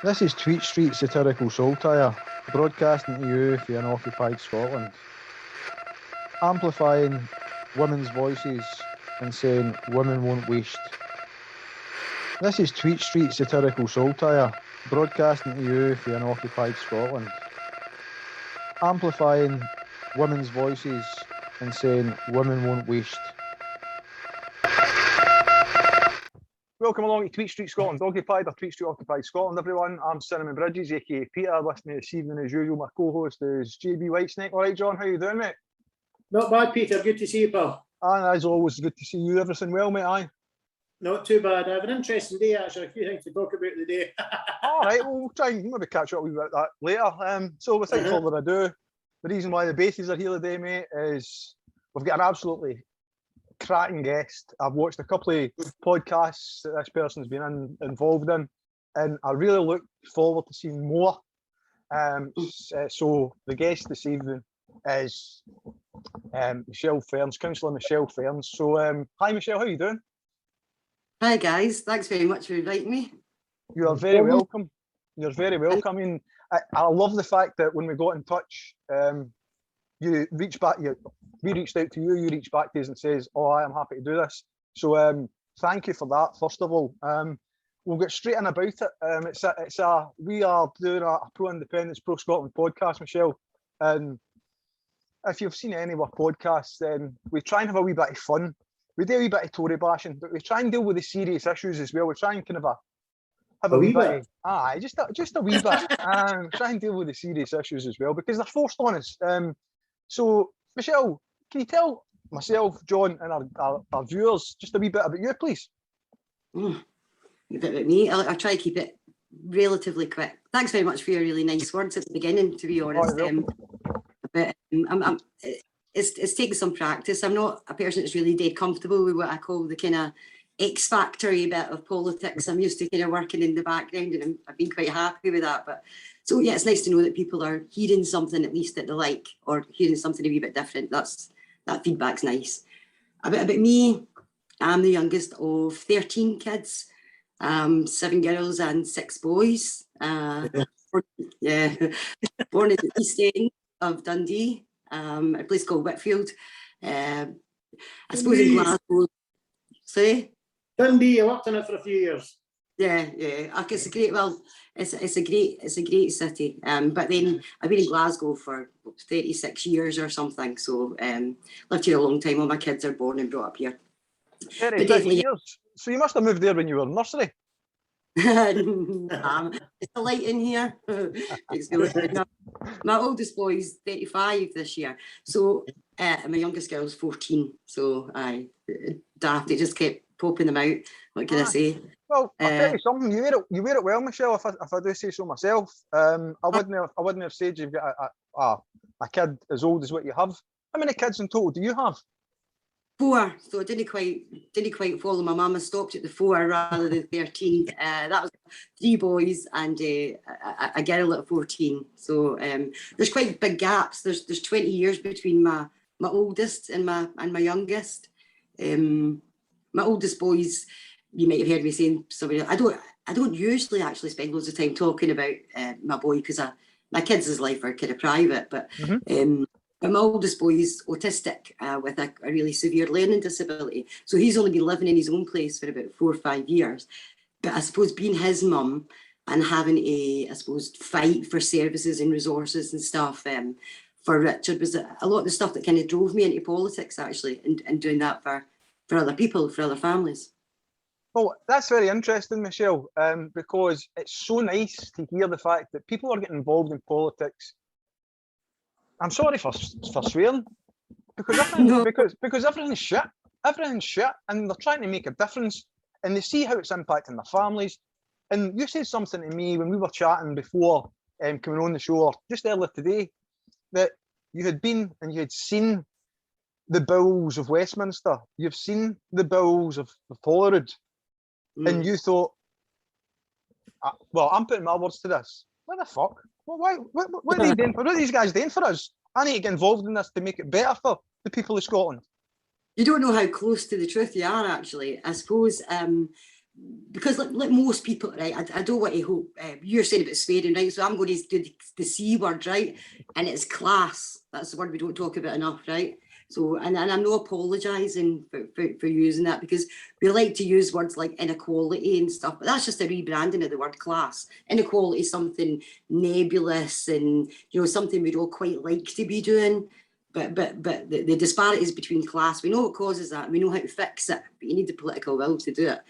This is Tweet Street Satirical Saltire, broadcasting to you for unoccupied Scotland. Amplifying women's voices and saying women won't waste. This is Tweet Street Satirical Saltire, broadcasting to you for unoccupied Scotland. Amplifying women's voices and saying women won't waste. Welcome along to Tweet Street Scotland Occupied, or Tweet Street Occupied Scotland, everyone. I'm Cinnamon Bridges, aka Peter. Listening this evening, as usual, my co-host is JB Whitesnake. All right, John, how you doing, mate? Not bad, Peter. Good to see you, pal. And as always, good to see you. Everything well, mate? Aye. Not too bad. I have an interesting day, actually. A few things to talk about today. All right, well, we'll try and maybe catch up with that later. So without further ado, the reason why the bases are here today, mate, is we've got an absolutely cracking guest. I've watched a couple of podcasts that this person's been involved in, and I really look forward to seeing more. So the guest this evening is MichelleFerns, Councillor MichelleFerns. So hi Michelle, how are you doing? Hi guys, thanks very much for inviting me. You are very welcome. You're very welcome. I mean, I love the fact that when we got in touch, you reached back. We reached out to you. You reached back to us and says, "Oh, I am happy to do this." So thank you for that. First of all, we'll get straight in about it. We are doing a pro-independence, pro-Scotland podcast, Michelle. And if you've seen any of our podcasts, then we try and have a wee bit of fun. We do a wee bit of Tory bashing, but we try and deal with the serious issues as well. We try and kind of have a wee bit. Just a wee bit. Try and deal with the serious issues as well, because they're forced on us. So, Michelle, can you tell myself, John, and our viewers just a wee bit about you, please? A bit about me. I'll try to keep it relatively quick. Thanks very much for your really nice words at the beginning, to be honest. But it's taken some practice. I'm not a person that's really dead comfortable with what I call the kind of X factory bit of politics. I'm used to kind of working in the background, and I've been quite happy with that. But so yeah, it's nice to know that people are hearing something at least that they like, or hearing something a wee bit different. That feedback's nice. A bit about me. I'm the youngest of 13 kids, 7 girls and 6 boys. Born in the East End of Dundee, a place called Whitfield. I suppose in Glasgow. Sorry? Dundee, I worked in it for a few years. Yeah. It's a great. Well, it's a great city. But then I've been in Glasgow for 36 years or something. So lived here a long time. All my kids are born and brought up here. 36 years. So you must have moved there when you were in nursery. It's a light in here. My oldest boy is 35 this year. So my youngest girl's 14. So I daft. It just kept popping them out. What can I say? Well, I'll tell you something. You wear it well, Michelle. If I do say so myself. I wouldn't have said you've got a kid as old as what you have. How many kids in total do you have? 4. So I didn't quite follow my mum. I stopped at the 4 rather than 13. That was 3 boys and a girl at 14. So there's quite big gaps. There's 20 years between my oldest and my youngest. My oldest boys, you might have heard me saying something. I don't usually actually spend loads of time talking about my boy, because my kids' life are kind of private. But my oldest boy is autistic with a really severe learning disability. So he's only been living in his own place for about 4 or 5 years. But I suppose being his mum and having a fight for services and resources and stuff for Richard was a lot of the stuff that kind of drove me into politics, actually, and doing that for other people, for other families. Well, that's very interesting, Michelle, because it's so nice to hear the fact that people are getting involved in politics. I'm sorry for swearing, because everything's shit. Everything's shit, and they're trying to make a difference, and they see how it's impacting their families. And you said something to me when we were chatting before coming on the show, or just earlier today, that you had been and you had seen the bills of Westminster. You've seen the bills of Holyrood, and you thought, well, I'm putting my words to this. What the fuck? What are they doing? What are these guys doing for us? I need to get involved in this to make it better for the people of Scotland. You don't know how close to the truth you are, actually. I suppose because like most people, right, I don't want to hope, you're saying about swearing, right, so I'm going to do the C word, right, and it's class. That's the word we don't talk about enough, right? So, and I'm not apologising for using that, because we like to use words like inequality and stuff, but that's just a rebranding of the word class. Inequality is something nebulous and, you know, something we don't quite like to be doing. But the disparities between class, we know what causes that, we know how to fix it, but you need the political will to do it.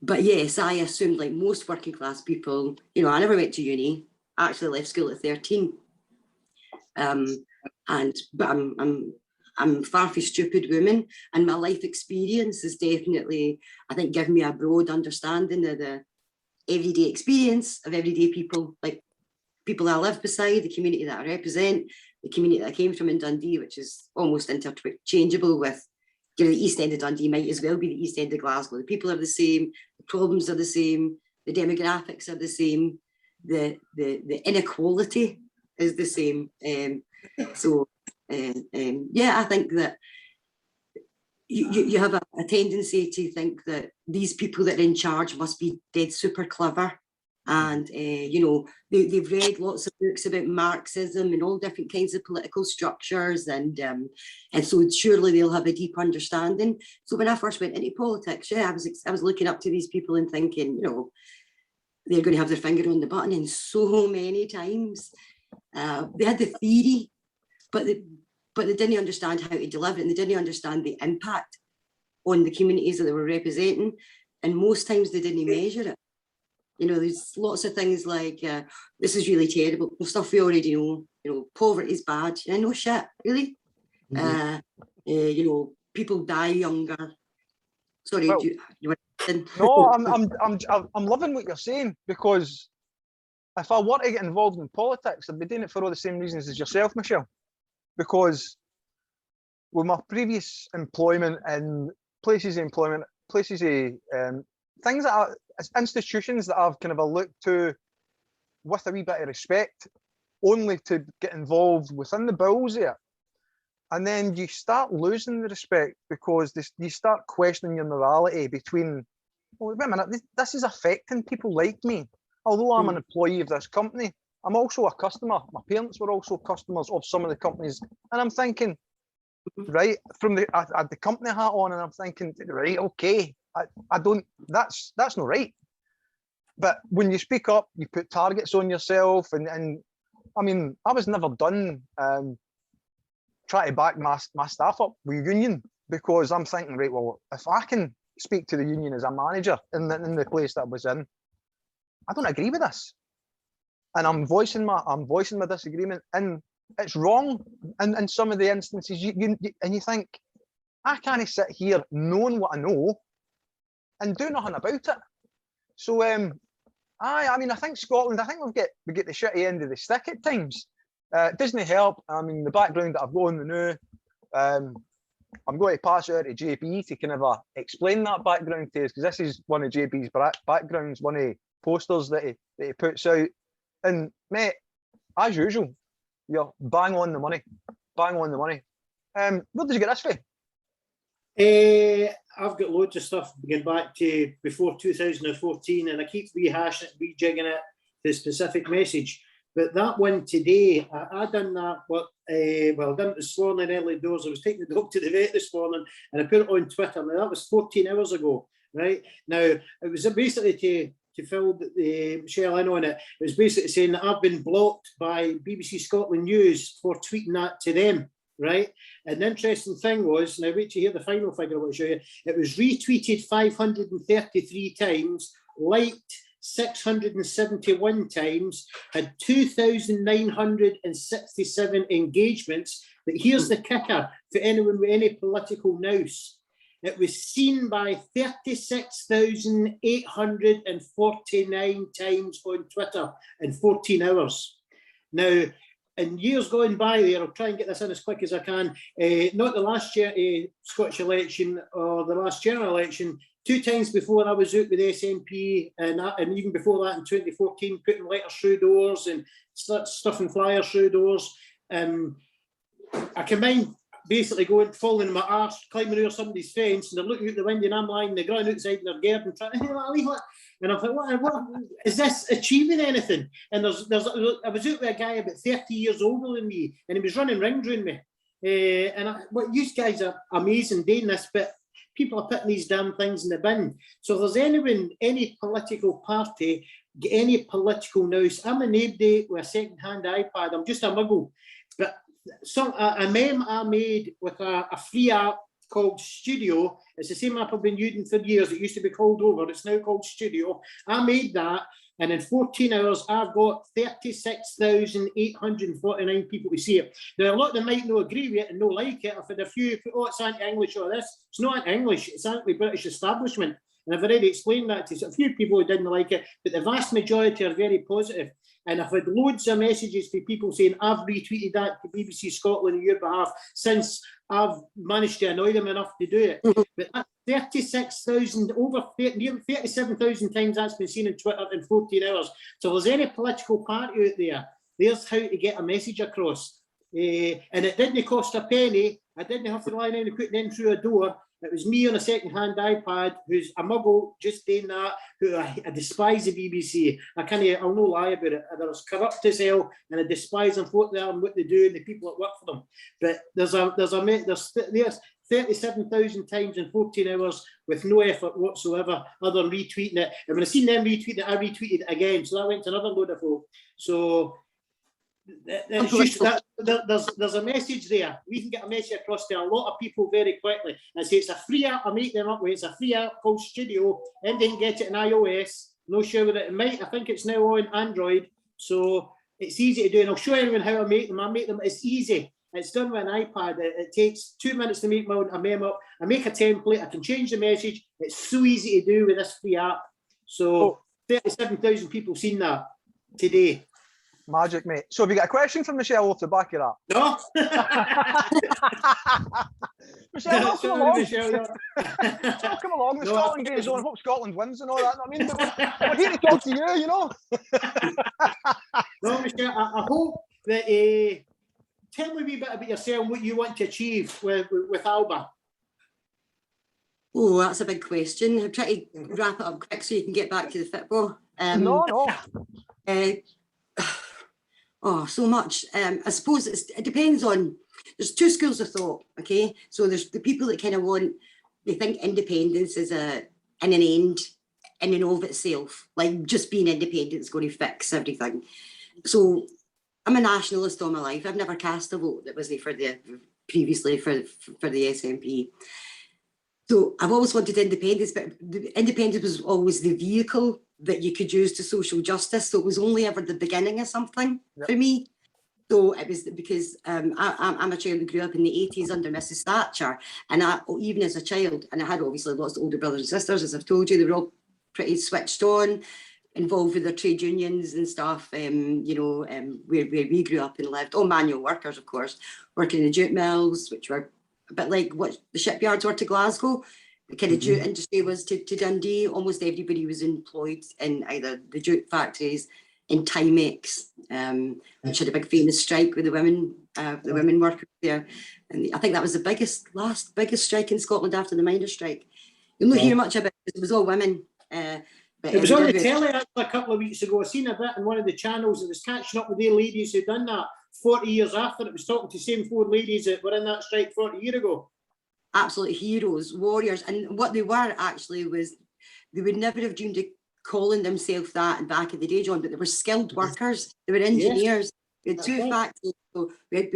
But yes, I assumed, like most working class people, you know, I never went to uni. I actually left school at 13. But I'm far from stupid woman, and my life experience is definitely, I think, given me a broad understanding of the everyday experience of everyday people, like people I live beside, the community that I represent, the community that I came from in Dundee, which is almost interchangeable with, you know, the East End of Dundee might as well be the East End of Glasgow. The people are the same, the problems are the same, the demographics are the same, the inequality is the same. Yeah, I think that you have a tendency to think that these people that are in charge must be dead super clever. And, you know, they've read lots of books about Marxism and all different kinds of political structures. And so surely they'll have a deep understanding. So when I first went into politics, yeah, I was looking up to these people and thinking, you know, they're going to have their finger on the button. And so many times they had the theory, but they didn't understand how to deliver it, and they didn't understand the impact on the communities that they were representing. And most times they didn't measure it. You know, there's lots of things like, this is really terrible, stuff we already know, you know, poverty is bad. Yeah, no shit, really? Mm-hmm. You know, people die younger. Sorry, well, you were no, I'm loving what you're saying, because if I were to get involved in politics, I'd be doing it for all the same reasons as yourself, Michelle. Because with my previous employment and places of employment, places of things that are institutions that I've kind of looked to with a wee bit of respect, only to get involved within the bills there. And then you start losing the respect, because you start questioning your morality between, well, wait a minute, this is affecting people like me. Although I'm an employee of this company, I'm also a customer. My parents were also customers of some of the companies. And I'm thinking, right, I had the company hat on, and I'm thinking, right, okay, I don't, that's not right. But when you speak up, you put targets on yourself, and I mean, I was never done trying to back my staff up with union, because I'm thinking, right, well, if I can speak to the union as a manager in the place that I was in, I don't agree with this, and I'm voicing my disagreement, and it's wrong in some of the instances. And you think, I can't sit here knowing what I know and do nothing about it. So I mean, I think Scotland, I think we get the shitty end of the stick at times. It doesn't help. I mean, the background that I've got in the new, I'm going to pass it out to JB to kind of explain that background to us, because this is one of JB's backgrounds, one of the posters that he puts out. And mate, as usual, you're bang on the money, bang on the money. Where did you get this from? I've got loads of stuff going back to before 2014, and I keep rehashing it, rejigging it to a specific message. But that one today, I done that. Well, I done it this morning early doors. I was taking the dog to the vet this morning, and I put it on Twitter. Now that was 14 hours ago, right? Now it was basically to fill Michelle in on it. It was basically saying that I've been blocked by BBC Scotland News for tweeting that to them. Right, and the interesting thing was, now wait to hear the final figure I want to show you, it was retweeted 533 times, liked 671 times, had 2,967 engagements. But here's the kicker for anyone with any political nous. It was seen by 36,849 times on Twitter in 14 hours. Now, in years going by there, I'll try and get this in as quick as I can, not the last year Scottish election or the last general election, 2 times before I was out with SNP, and even before that in 2014, putting letters through doors and stuffing flyers through doors. I combined basically going, falling in my arse, climbing over somebody's fence, and they're looking out the window, and I'm lying on the ground outside in their garden, trying to, and I'm like, what is this achieving anything? And I was out with a guy about 30 years older than me, and he was running rings around me. You guys are amazing doing this, but people are putting these damn things in the bin. So if there's anyone, any political party, any political nous, I'm a nobody with a second-hand iPad. I'm just a muggle. But a meme I made with a free app called Studio. It's the same app I've been using for years. It used to be called Over. It's now called Studio. I made that, and in 14 hours, I've got 36,849 people to see it. Now, a lot of them might not agree with it and not like it. I've had a few, it's anti-English or this. It's not anti-English. It's anti-British establishment. And I've already explained that to a few people who didn't like it, but the vast majority are very positive. And I've had loads of messages from people saying, I've retweeted that to BBC Scotland on your behalf since I've managed to annoy them enough to do it. But that's 36,000, over 37,000 times that's been seen on Twitter in 14 hours. So if there's any political party out there, there's how to get a message across. And it didn't cost a penny. I didn't have to lie down and put it in through a door. It was me on a second-hand iPad, who's a muggle, just doing that, who I despise the BBC. I'll no lie about it. They're as corrupt as hell, and I despise them for what they are and what they do, and the people that work for them. But there's 37,000 times in 14 hours with no effort whatsoever, other than retweeting it. And when I seen them retweet it, I retweeted it again. So that went to another load of folk. So it's just that there's a message there. We can get a message across to a lot of people very quickly. And say it's a free app. I make them up with. It's a free app called Studio. And they can get it in iOS. No sure with it. I think it's now on Android. So it's easy to do. And I'll show everyone how I make them. It's easy. It's done with an iPad. It takes 2 minutes to make a memo up. I make a template. I can change the message. It's so easy to do with this free app. So 37,000 people seen that today. Magic, mate. So have you got a question from Michelle off the back of that? No. Michelle, No, welcome along. Michelle, no. Welcome along. The Scotland game's on. Hope Scotland wins and all that. I mean, we're here to talk to you, you know. No, Michelle, I hope that tell me a wee bit about yourself and what you want to achieve with Alba. Oh, that's a big question. I'm trying to wrap it up quick so you can get back to the football. No. Oh, so much. I suppose it depends on, there's two schools of thought, okay? So there's the people that kind of they think independence is an end in and of itself, like just being independent is going to fix everything. So I'm a nationalist all my life. I've never cast a vote that wasn't previously for the SNP. So I've always wanted independence, but the independence was always the vehicle that you could use to social justice. So it was only ever the beginning of something for me. So it was because I'm a child who grew up in the 80s under Mrs. Thatcher. And even as a child, and I had obviously lots of older brothers and sisters, as I've told you, they were all pretty switched on, involved with their trade unions and stuff, where we grew up and lived, all manual workers, of course, working in the jute mills, which were a bit like what the shipyards were to Glasgow. The kind of jute industry was to Dundee. Almost everybody was employed in either the jute factories, in Timex, which had a big famous strike with the women workers there. And I think that was the last biggest strike in Scotland after the miners' strike. You'll not hear much about it. It was all women. But it was on the telly a couple of weeks ago. I seen a bit on one of the channels. It was catching up with the ladies who'd done that 40 years after. It was talking to the same 4 ladies that were in that strike 40 years ago. Absolute heroes, warriors. And what they were actually was, they would never have dreamed of calling themselves that back in the day, John, but they were skilled workers. They were engineers. We had 2 factories. So we had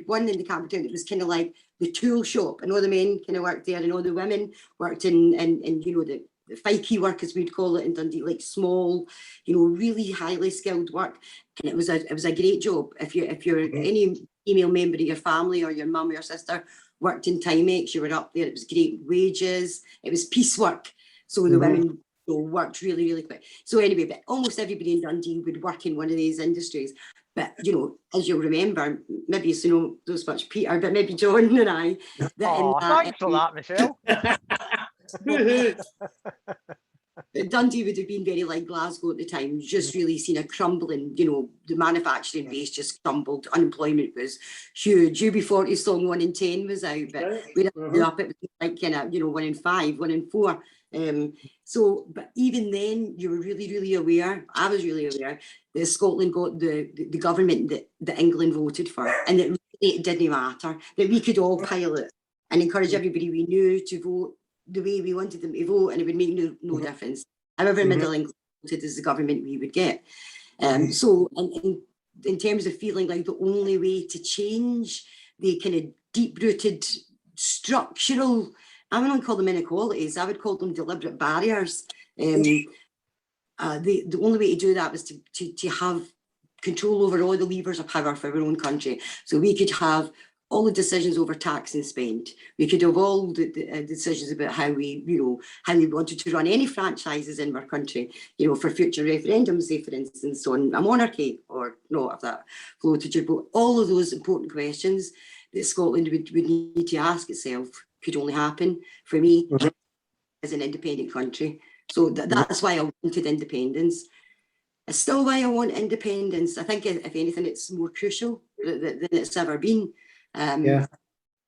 one in the capital that was kind of like the tool shop, and all the men kind of worked there, and all the women worked in the fikey work, as we'd call it in Dundee, like small, really highly skilled work. And it was a great job. If you're any female member of your family or your mum or your sister worked in Timex, you were up there. It was great wages. It was piecework. So the women worked really, really quick. So anyway, but almost everybody in Dundee would work in one of these industries. But, as you'll remember, maybe you know so much Peter, but maybe John and I. Thanks for that, Michelle. Dundee would have been very like Glasgow at the time, just really seen a crumbling, you know, the manufacturing base just crumbled, unemployment was huge. UB40 song 1 in 10 was out, but we grew up, it was like kind of, you know, 1 in 5, 1 in 4. So, but even then you were really, really aware, I was really aware that Scotland got the government that England voted for, and that really it didn't matter, that we could all pilot and encourage everybody we knew to vote the way we wanted them to vote, and it would make no difference. However Middle England voted is the government we would get. So in terms of feeling like the only way to change the kind of deep-rooted structural, I wouldn't call them inequalities, I would call them deliberate barriers. The only way to do that was to have control over all the levers of power for our own country. So we could have all the decisions over tax and spend. We could have all the decisions about how we, you know, how we wanted to run any franchises in our country, you know, for future referendums, say, for instance, on a monarchy or not, if that floated your boat. All of those important questions that Scotland would need to ask itself could only happen for me as an independent country. So that's why I wanted independence. It's still why I want independence. I think, if anything, it's more crucial than it's ever been.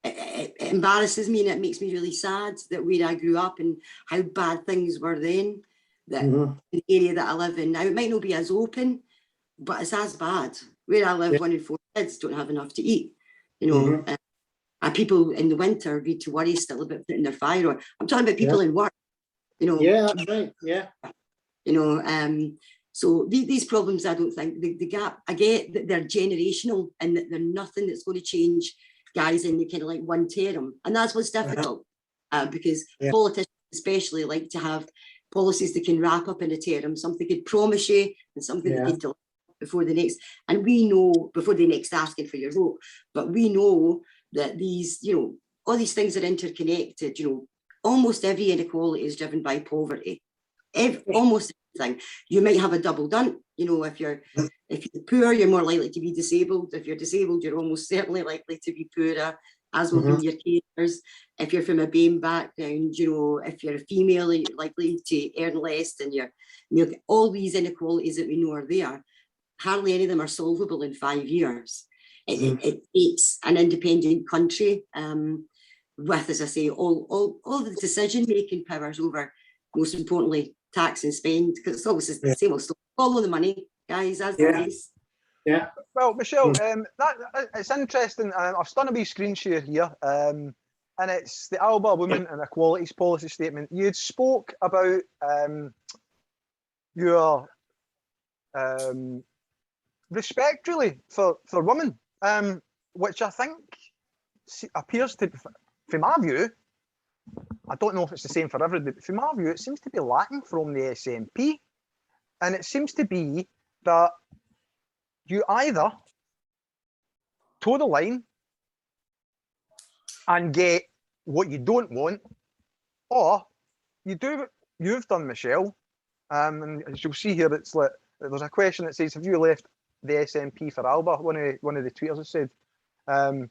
It embarrasses me and it makes me really sad that where I grew up and how bad things were then, that the area that I live in now, it might not be as open, but it's as bad. Where I live, 1 in 4 kids don't have enough to eat, you know. And people in the winter need to worry still about putting their fire on. I'm talking about people in work, you know. Yeah, that's right, yeah. You know, so these problems, I don't think, the gap, I get that they're generational and that they're nothing that's going to change guys in the kind of like one term. And that's what's difficult, because politicians especially like to have policies that can wrap up in a term, something they could promise you and something they could deliver before the next. And we know, before the next asking for your vote, but we know that these, you know, all these things are interconnected. You know, almost every inequality is driven by poverty. Almost everything. You might have a double done. You know, if you're poor, you're more likely to be disabled. If you're disabled, you're almost certainly likely to be poorer, as will be your carers. If you're from a BAME background, you know, if you're a female, you're likely to earn less than your male. All these inequalities that we know are there, hardly any of them are solvable in 5 years. It takes an independent country with, as I say, all the decision-making powers over, most importantly, tax and spend, because it's always the same old stuff. Follow the money, guys, as always. Yeah. Well, Michelle, that it's interesting. I've done a wee screen share here, and it's the Alba Women and Equalities Policy Statement. You spoke about your respect, really, for women, which I think appears to, from my view, I don't know if it's the same for everybody, but from my view, it seems to be lacking from the SNP. And it seems to be that you either toe the line and get what you don't want, or you do what you've done, Michelle. And as you'll see here, it's like there's a question that says, "Have you left the SNP for Alba?" One of the tweeters has said. And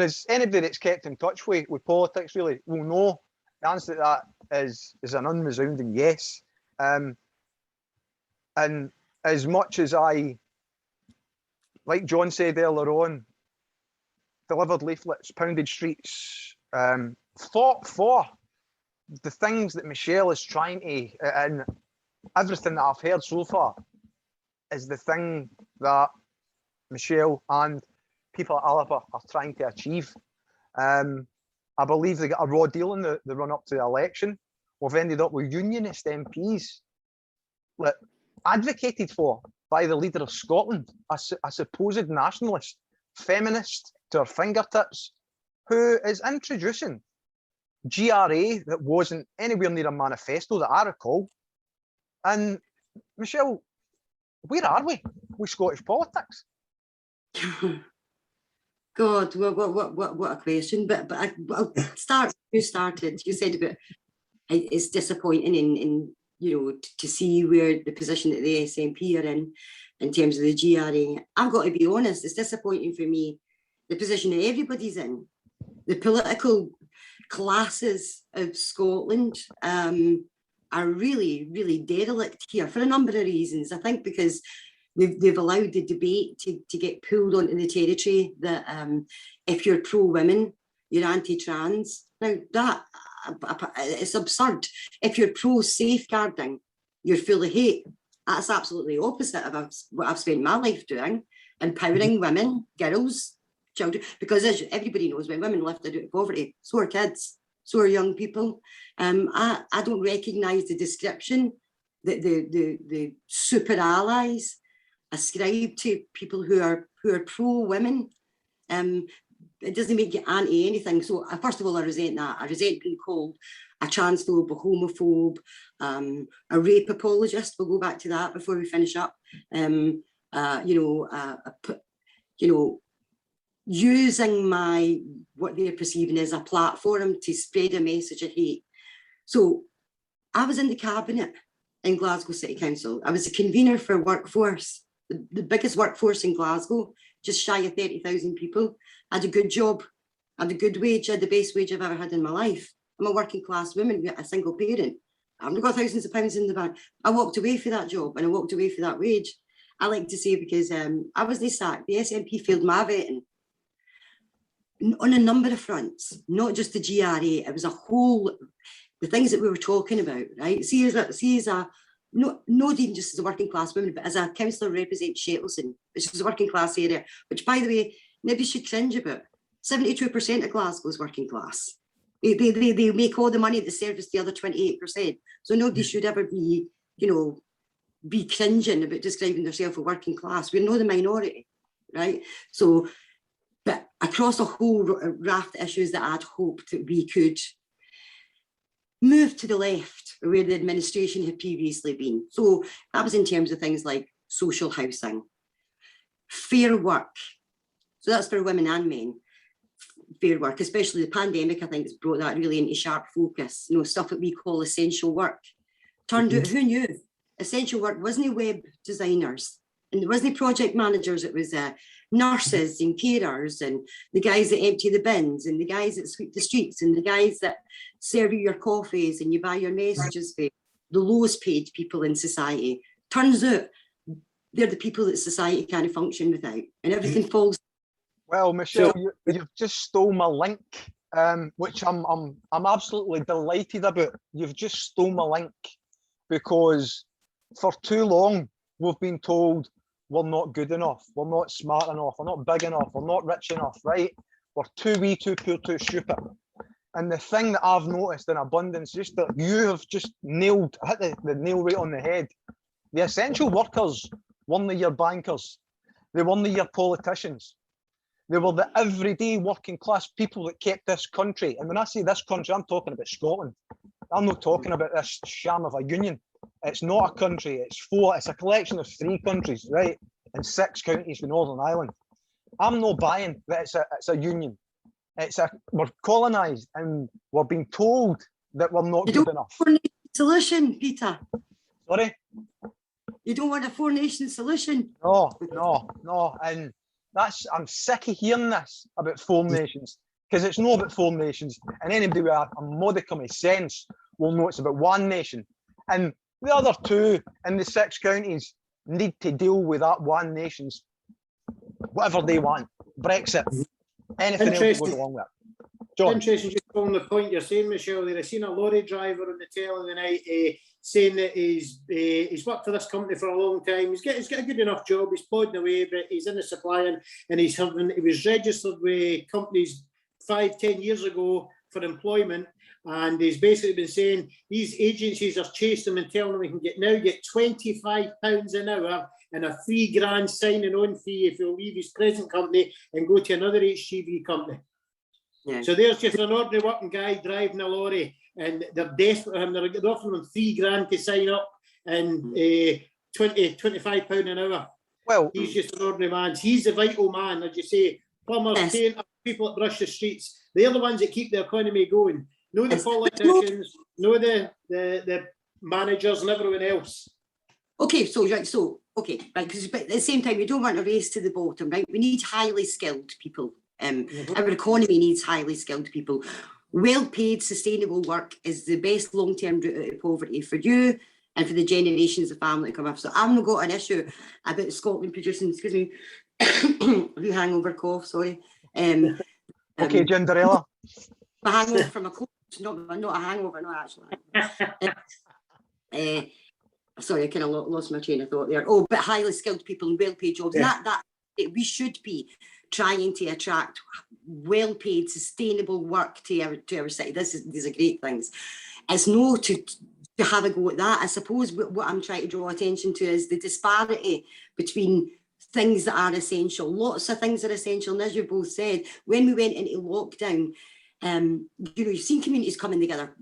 as anybody that's kept in touch with politics really will know, the answer to that is an unresounding yes. And as much as I, like John said earlier on, delivered leaflets, pounded streets, fought for the things that Michelle is trying to, and everything that I've heard so far is the thing that Michelle and people at Alba are trying to achieve. I believe they got a raw deal in the run up to the election. We've ended up with unionist MPs that advocated for by the leader of Scotland, a supposed nationalist, feminist to her fingertips, who is introducing GRA that wasn't anywhere near a manifesto that I recall. And Michelle, where are we with Scottish politics? God, what a question! But I'll start. You started. You said about it's disappointing in you know to see where the position that the SNP are in terms of the GRA. I've got to be honest. It's disappointing for me the position that everybody's in, the political classes of Scotland. are really, really derelict here for a number of reasons. I think because they've allowed the debate to get pulled onto the territory that if you're pro-women, you're anti-trans. Now that, it's absurd. If you're pro-safeguarding, you're full of hate. That's absolutely opposite of what I've spent my life doing, empowering women, girls, children, because as everybody knows, when women lifted out of poverty, so are kids, so are young people. I don't recognise the description that the super allies ascribe to people who are pro-women. It doesn't make you anti anything. So first of all, I resent that. I resent being called a transphobe, a homophobe, a rape apologist. We'll go back to that before we finish up. Using what they're perceiving as a platform to spread a message of hate. So I was in the cabinet in Glasgow City Council. I was the convener for workforce, the biggest workforce in Glasgow, just shy of 30,000 people. I had a good job, I had a good wage, I had the best wage I've ever had in my life. I'm a working class woman, a single parent. I haven't got thousands of pounds in the bank. I walked away for that job and I walked away for that wage. I like to say because I was sacked, the SNP failed my vetting on a number of fronts, not just the GRA. It was a whole, the things that we were talking about, right? See as a not even just as a working class woman, but as a councillor represents Shettleston, which is a working class area, which by the way, maybe should cringe about. 72% of Glasgow is working class. They make all the money that service the other 28%. So nobody should ever be, be cringing about describing themselves a working class. We're not the minority, right? So, but across a whole raft of issues that I'd hoped that we could move to the left where the administration had previously been. So that was in terms of things like social housing, fair work. So that's for women and men. Fair work, especially the pandemic, I think has brought that really into sharp focus. Stuff that we call essential work. Turned out, who knew? Essential work wasn't web designers and there wasn't project managers. It was nurses and carers and the guys that empty the bins and the guys that sweep the streets and the guys that serve you your coffees and you buy your messages for, the lowest paid people in society. Turns out they're the people that society can't function without, and everything falls. Well, Michelle, you've just stole my link, which I'm absolutely delighted about. You've just stole my link because for too long we've been told we're not good enough, we're not smart enough, we're not big enough, we're not rich enough, right? We're too wee, too poor, too stupid. And the thing that I've noticed in abundance, just that you have just hit the nail right on the head. The essential workers weren't your bankers, they weren't your politicians. They were the everyday working class people that kept this country. And when I say this country, I'm talking about Scotland. I'm not talking about this sham of a union. It's not a country, it's a collection of 3 countries, right? And 6 counties in Northern Ireland. I'm not buying that it's a union. We're colonised and we're being told that we're not good enough. You don't want a 4-nation solution, Peter. Sorry? You don't want a 4-nation solution. No. And I'm sick of hearing this about 4 nations, because it's not about 4 nations, and anybody with a modicum of sense will know it's about 1 nation. And the other 2 in the 6 counties need to deal with that 1 nation's whatever they want. Brexit, anything else that goes along with it. John. Interesting, just on the point you're saying, Michelle, there I seen a lorry driver on the telly the night saying that he's worked for this company for a long time. He's got a good enough job. He's plodding away, but he's in the supplying, and he was registered with companies 5-10 years ago for employment, and he's basically been saying these agencies are chasing him and telling him he can get £25 an hour and a £3,000 signing on fee if he'll leave his present company and go to another HGV company. Yeah. So there's just an ordinary working guy driving a lorry, and they're desperate for him. They're offering him £3,000 to sign up and £25 an hour. Well, he's just an ordinary man. He's the vital man, as you say. Plumbers, painters, people that brush the streets. They're the ones that keep the economy going. No the politicians, no the managers and everyone else. Okay, because at the same time, we don't want a race to the bottom, right? We need highly skilled people. Our economy needs highly skilled people. Well-paid, sustainable work is the best long-term route out of poverty for you and for the generations of family to come up. So I've not got an issue about Scotland producing, excuse me, wee hangover cough, sorry. Okay, Ginderella. A hangover from a cold, not a hangover, no, actually. Sorry, I kind of lost my train of thought there. Oh, but highly skilled people and well-paid jobs. Yeah. And that we should be trying to attract well-paid, sustainable work to our city. These are great things. It's no to have a go at that. I suppose what I'm trying to draw attention to is the disparity between things that are essential. Lots of things are essential, and as you both said, when we went into lockdown, you've seen communities coming together,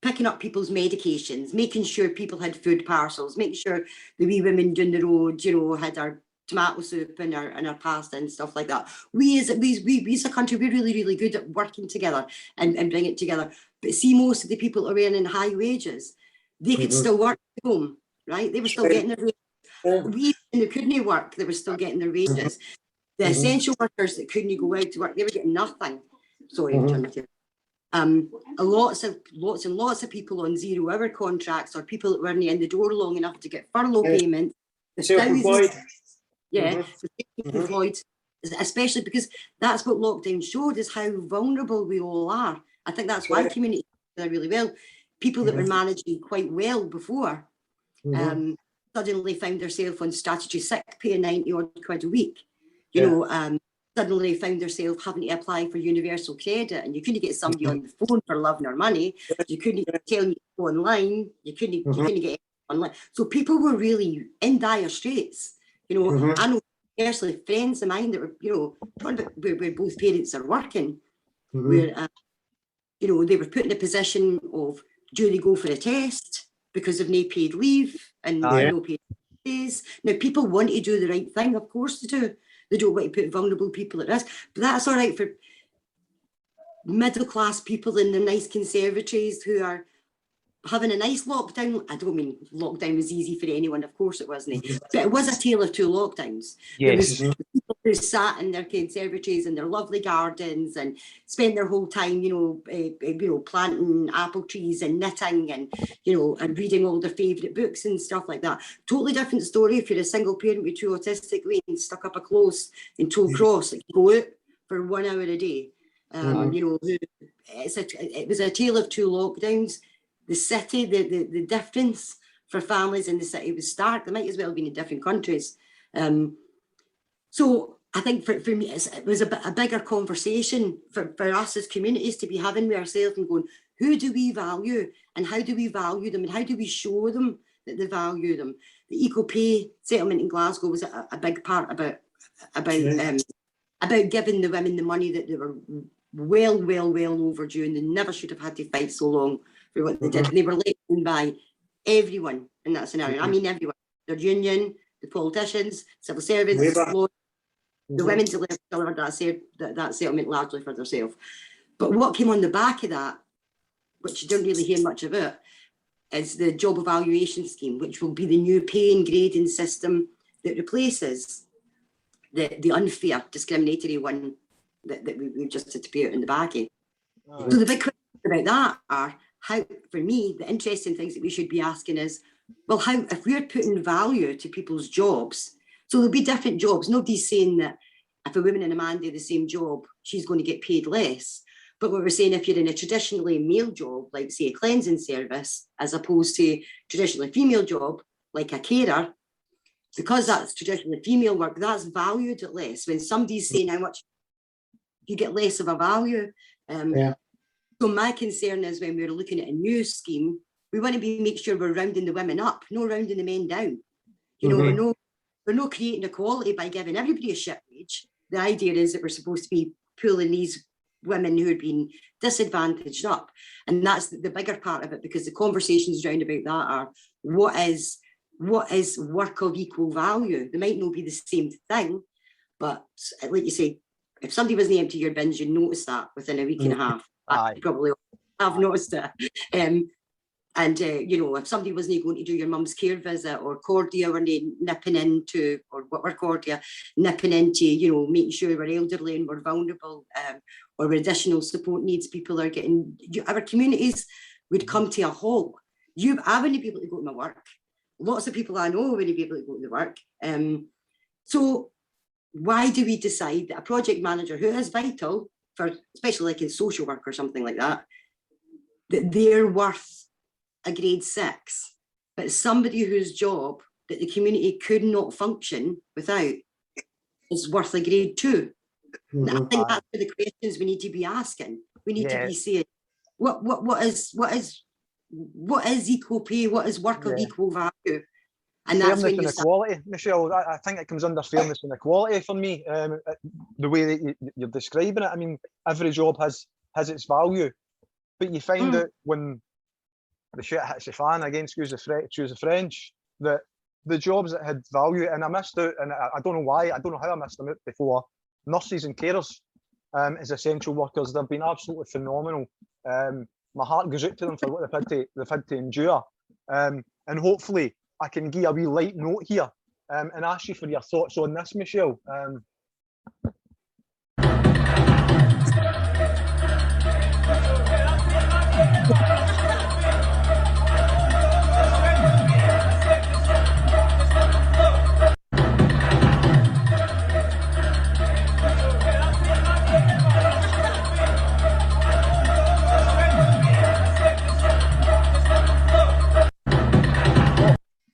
picking up people's medications, making sure people had food parcels, making sure the wee women down the road, had our tomato soup and our pasta and stuff like that. We as a country, we're really, really good at working together and bring it together. But see, most of the people are earning high wages. They could still work at home, right? They were still getting their wages. We who couldn't work, they were still getting their wages. The essential workers that couldn't go out to work, they were getting nothing. Sorry, I'm trying to lots and lots of people on 0-hour contracts, or people that weren't in the door long enough to get furlough payments. Self-employed. Self-employed, especially because that's what lockdown showed, is how vulnerable we all are. I think that's why communities are really well. People that were managing quite well before suddenly found themselves on statutory sick pay, 90 odd quid a week. Suddenly found themselves having to apply for universal credit, and you couldn't get somebody on the phone for love nor money. You couldn't tell you to go online. You couldn't get it online. So people were really in dire straits. I know personally friends of mine that were, where both parents are working, where they were put in a position of, do they go for a test because of no paid leave and no paid days? Now people want to do the right thing, of course they do. They don't want to put vulnerable people at risk, but that's all right for middle class people in the nice conservatories who are having a nice lockdown. I don't mean lockdown was easy for anyone, of course it wasn't, but it was a tale of two lockdowns. Yes. There was people who sat in their conservatories and their lovely gardens and spent their whole time, planting apple trees and knitting and, and reading all their favourite books and stuff like that. Totally different story if you're a single parent with two autistic and stuck up a close in Tollcross, that can go out for 1 hour a day. It was a tale of two lockdowns. The city, the difference for families in the city was stark. They might as well have been in different countries. So I think for me, it was a bigger conversation for us as communities to be having with ourselves and going, who do we value and how do we value them and how do we show them that they value them? The equal pay settlement in Glasgow was a big part about giving the women the money that they were well overdue, and they never should have had to fight so long for what they did. And they were let in by everyone in that scenario. I mean everyone. Their union, the politicians, civil servants, lawyers, the women delivered that settlement largely for themselves. But what came on the back of that, which you don't really hear much about, is the job evaluation scheme, which will be the new pay and grading system that replaces the unfair discriminatory one that we just had to pay out in the baggie. So the big question about that are, how, for me, the interesting things that we should be asking is, well, how, if we're putting value to people's jobs, so there'll be different jobs. Nobody's saying that if a woman and a man do the same job, she's going to get paid less. But what we're saying, if you're in a traditionally male job, like say a cleansing service, as opposed to traditionally female job, like a carer, because that's traditionally female work, that's valued at less. When somebody's saying how much, you get less of a value. So my concern is when we're looking at a new scheme, we want to make sure we're rounding the women up, no rounding the men down. We're not creating equality by giving everybody a shit wage. The idea is that we're supposed to be pulling these women who are being disadvantaged up. And that's the bigger part of it, because the conversations round about that are, what is work of equal value? They might not be the same thing, but like you say, if somebody wasn't empty your bins, you'd notice that within a week and a half. I probably have noticed it. And, you know, if somebody wasn't going to do your mum's care visit, or Cordia were nipping into, or what were Cordia, nipping into, you know, making sure we're elderly and we're vulnerable, or additional support needs people are getting, our communities would come to a halt. I wouldn't be able to go to my work. Lots of people I know wouldn't be able to go to work. So why do we decide that a project manager who is vital for, especially like in social work or something like that, that they're worth a grade 6, but somebody whose job that the community could not function without is worth a grade 2? I think that's the questions we need to be asking. We need to be saying, what is equal pay? What is work of equal value? And fairness that's when and equality, Michelle. I think it comes under fairness and equality for me. The way that you're describing it, I mean, every job has its value, but you find that when the shit hits the fan, again, choose the French, that the jobs that had value, and I missed out, and I don't know why, I don't know how I missed them out before. Nurses and carers as essential workers, they've been absolutely phenomenal. My heart goes out to them for what they've had to endure, and hopefully I can give a wee light note here and ask you for your thoughts on this, Michelle.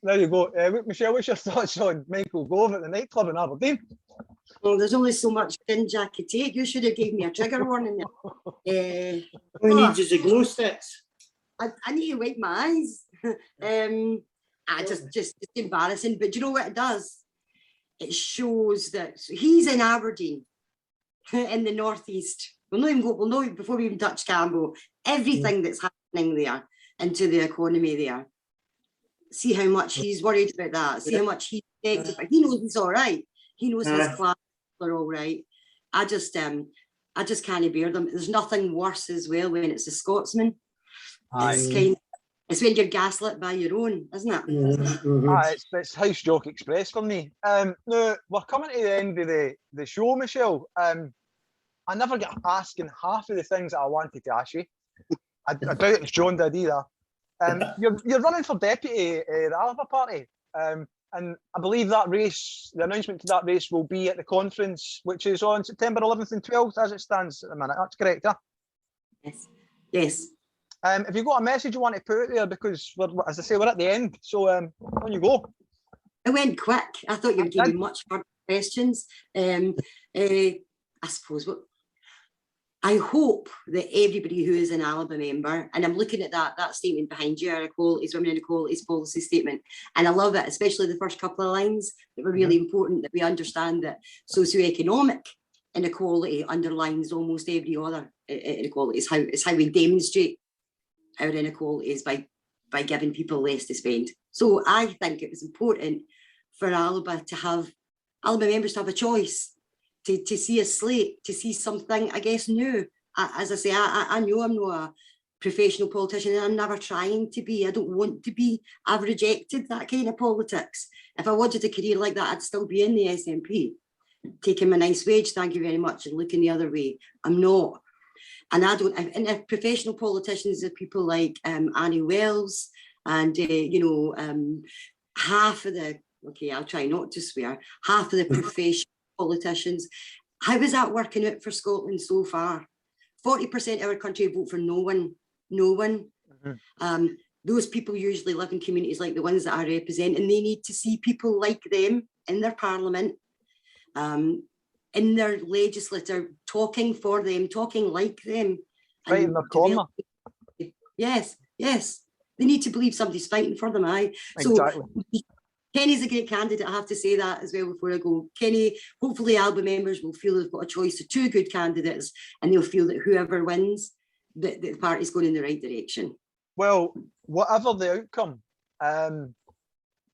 There you go. Michelle, what's your thoughts on Michael Gove at the nightclub in Aberdeen? Well, there's only so much binge I could take. You should have gave me a trigger warning. All he needs is a glow sticks. I need to wipe my eyes. Just embarrassing. But do you know what it does? It shows that he's in Aberdeen, in the northeast. We'll know before we even touch Cambo, everything that's happening there into the economy there. See how much he's worried about that. See how much he's affected. He knows he's all right. He knows his class are all right. I just can't bear them. There's nothing worse as well when it's a Scotsman. It's when you're gaslit by your own, isn't it? It's House Jock Express for me. Now we're coming to the end of the show, Michelle. I never get asking half of the things that I wanted to ask you. I doubt if John did either. You're running for deputy at the Alpha Party, and I believe that race, the announcement to that race, will be at the conference, which is on September 11th and 12th, as it stands at the minute. That's correct, huh? Yes. Have you got a message you want to put out there? Because, as I say, we're at the end, so on you go. It went quick. I thought you were giving much harder questions. I suppose I hope that everybody who is an ALBA member, and I'm looking at that statement behind you, our Equalities, Women Inequalities policy statement, and I love it, especially the first couple of lines that were really important, that we understand that socioeconomic inequality underlines almost every other inequality. It's how we demonstrate our inequalities by giving people less to spend. So I think it was important for ALBA members to have a choice. To see a slate, to see something, I guess, new. As I say, I know I'm not a professional politician, and I'm never trying to be. I don't want to be. I've rejected that kind of politics. If I wanted a career like that, I'd still be in the SNP, taking my nice wage, thank you very much, and looking the other way. I'm not. And I don't, and if professional politicians are people like Annie Wells and, half of the, okay, I'll try not to swear, half of the professional politicians. How is that working out for Scotland so far? 40% of our country vote for no one. Those people usually live in communities like the ones that I represent, and they need to see people like them in their parliament, in their legislature, talking for them, talking like them. Right in their corner. Yes. They need to believe somebody's fighting for them. Exactly. So Kenny's a great candidate, I have to say that as well before I go. Kenny, hopefully ALBA members will feel they've got a choice of two good candidates, and they'll feel that whoever wins, that the party's going in the right direction. Well, whatever the outcome,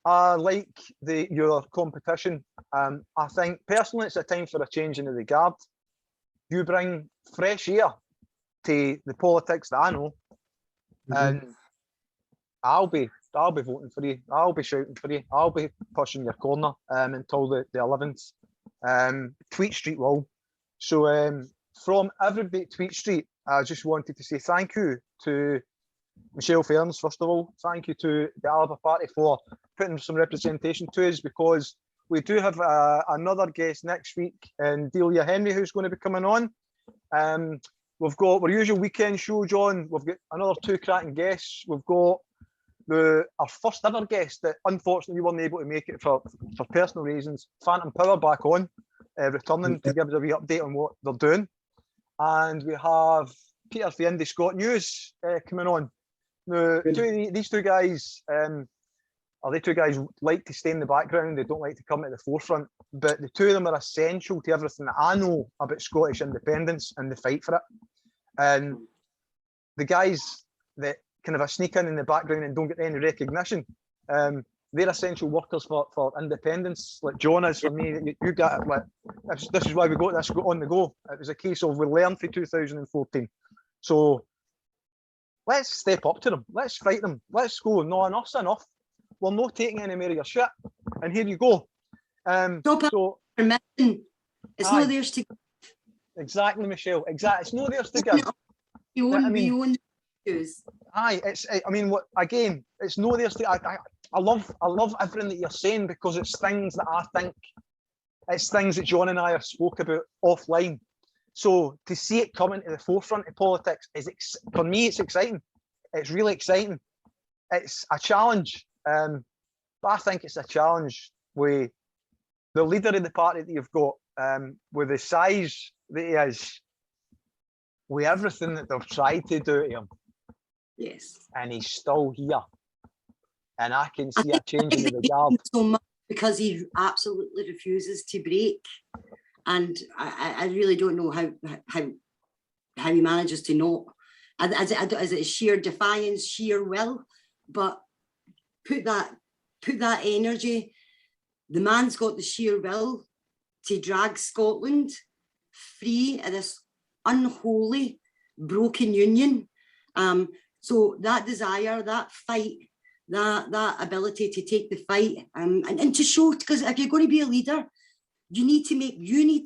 I like your competition. I think personally it's a time for a change in the guard. You bring fresh air to the politics that I know, and I'll be voting for you. I'll be shouting for you. I'll be pushing your corner until the 11th. Tweet Street will. So from everybody at Tweet Street, I just wanted to say thank you to MichelleFerns, first of all. Thank you to the Alba Party for putting some representation to us, because we do have another guest next week, and Delia Henry, who's going to be coming on. We've got our usual weekend show, John. We've got another 2 cracking guests. We've got our first ever guest that unfortunately we weren't able to make it for personal reasons. Phantom Power back on, returning to give us a wee update on what they're doing. And we have Peter for the Indie Scott News coming on. Now, these two guys, the two guys like to stay in the background. They don't like to come to the forefront. But the two of them are essential to everything that I know about Scottish independence and the fight for it. And the guys that kind of sneak in the background and don't get any recognition, they're essential workers for independence, like John is for me. You got it. Like, this is why we got this on the go. It was a case of we learned from 2014. So let's step up to them. Let's fight them. Let's go. No, enough's enough. We're not taking any more of your shit. And here you go. So it's not theirs to give. Exactly, Michelle. Exactly. It's not theirs to give. You own issues. Aye, I mean, what again? It's no theirs to. I love everything that you're saying, because it's things that I think, it's things that John and I have spoke about offline. So to see it coming to the forefront of politics is, for me, it's exciting. It's really exciting. It's a challenge, but I think it's a challenge with the leader of the party that you've got, with the size that he is, with everything that they've tried to do to him. Yes. And he's still here. And I can see a change in the guard. So much because he absolutely refuses to break. And I really don't know how he manages to not. As it sheer defiance, sheer will, but put that energy. The man's got the sheer will to drag Scotland free of this unholy, broken union. So that desire, that fight, that ability to take the fight, and to show, because if you're going to be a leader, you need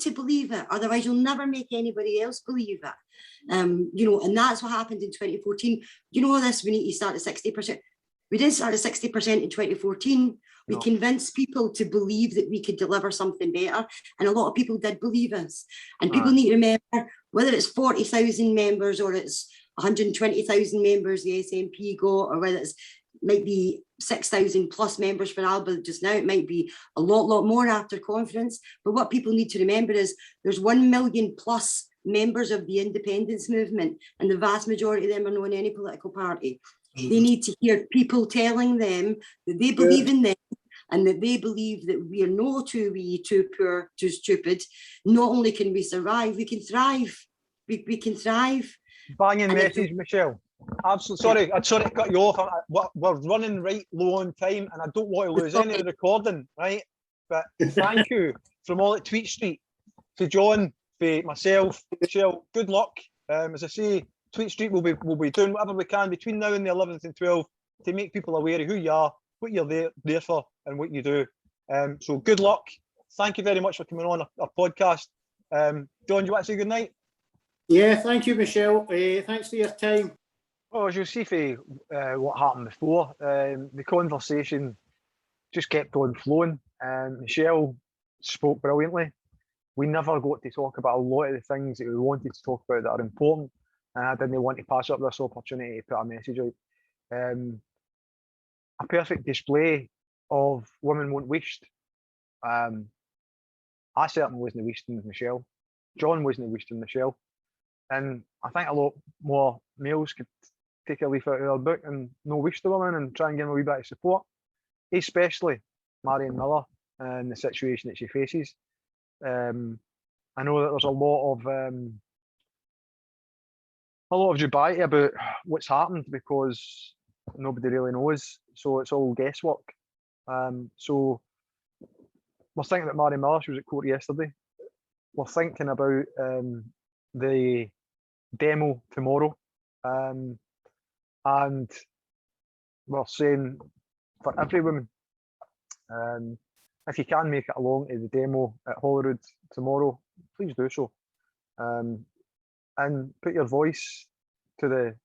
to believe it. Otherwise, you'll never make anybody else believe it. You know, and that's what happened in 2014. You know this, we need to start at 60%. We didn't start at 60% in 2014. We convinced people to believe that we could deliver something better. And a lot of people did believe us. And people need to remember, whether it's 40,000 members or it's 120,000 members the SNP got, or whether it's might be 6,000 plus members for Alba just now, it might be a lot more after conference. But what people need to remember is there's 1 million plus members of the independence movement, and the vast majority of them are not in any political party. They need to hear people telling them that they believe in them, and that they believe that we are not too wee, too poor, too stupid. Not only can we survive, we can thrive. We can thrive. Banging message, Michelle. Absolutely. Sorry to cut you off. We're running right low on time, and I don't want to lose any of the recording, right? But thank you from all at Tweet Street, to John, for myself, Michelle. Good luck. As I say, Tweet Street will be doing whatever we can between now and the 11th and 12th to make people aware of who you are, what you're there for, and what you do. So good luck. Thank you very much for coming on our podcast. John, do you want to say good night? Yeah, thank you, Michelle. Thanks for your time. Well, as you'll see for what happened before, the conversation just kept on flowing. Michelle spoke brilliantly. We never got to talk about a lot of the things that we wanted to talk about that are important, and I didn't want to pass up this opportunity to put a message out. A perfect display of women won't waste. I certainly wasn't wasting Michelle. John wasn't wasting Michelle. And I think a lot more males could take a leaf out of their book and no waste the women and try and give them a wee bit of support, especially Marion Miller and the situation that she faces. I know that there's a lot of dubiety about what's happened because nobody really knows, so it's all guesswork. So we're thinking about Marion Miller. She was at court yesterday. We're thinking about the demo tomorrow, and we're saying for every woman, if you can make it along to the demo at Holyrood tomorrow, please do so. And put your voice to the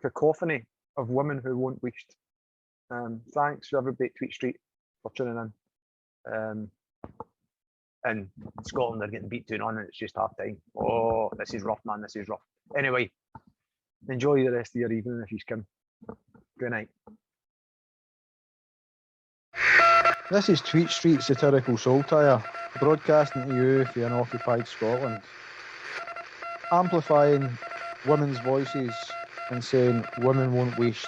cacophony of women who won't waste. Thanks to everybody at Tweet Street for tuning in. And Scotland are getting beat 2-0 and it's just half time. Oh, this is rough, man. This is rough. Anyway, enjoy the rest of your evening if you can. Good night. This is Tweet Street Satirical Saltire, broadcasting to you for unoccupied Scotland. Amplifying women's voices and saying women won't waste.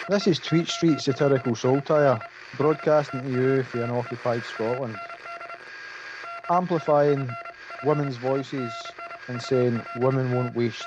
This is Tweet Street Satirical Saltire, broadcasting to you for unoccupied Scotland. Amplifying women's voices and saying women won't waste.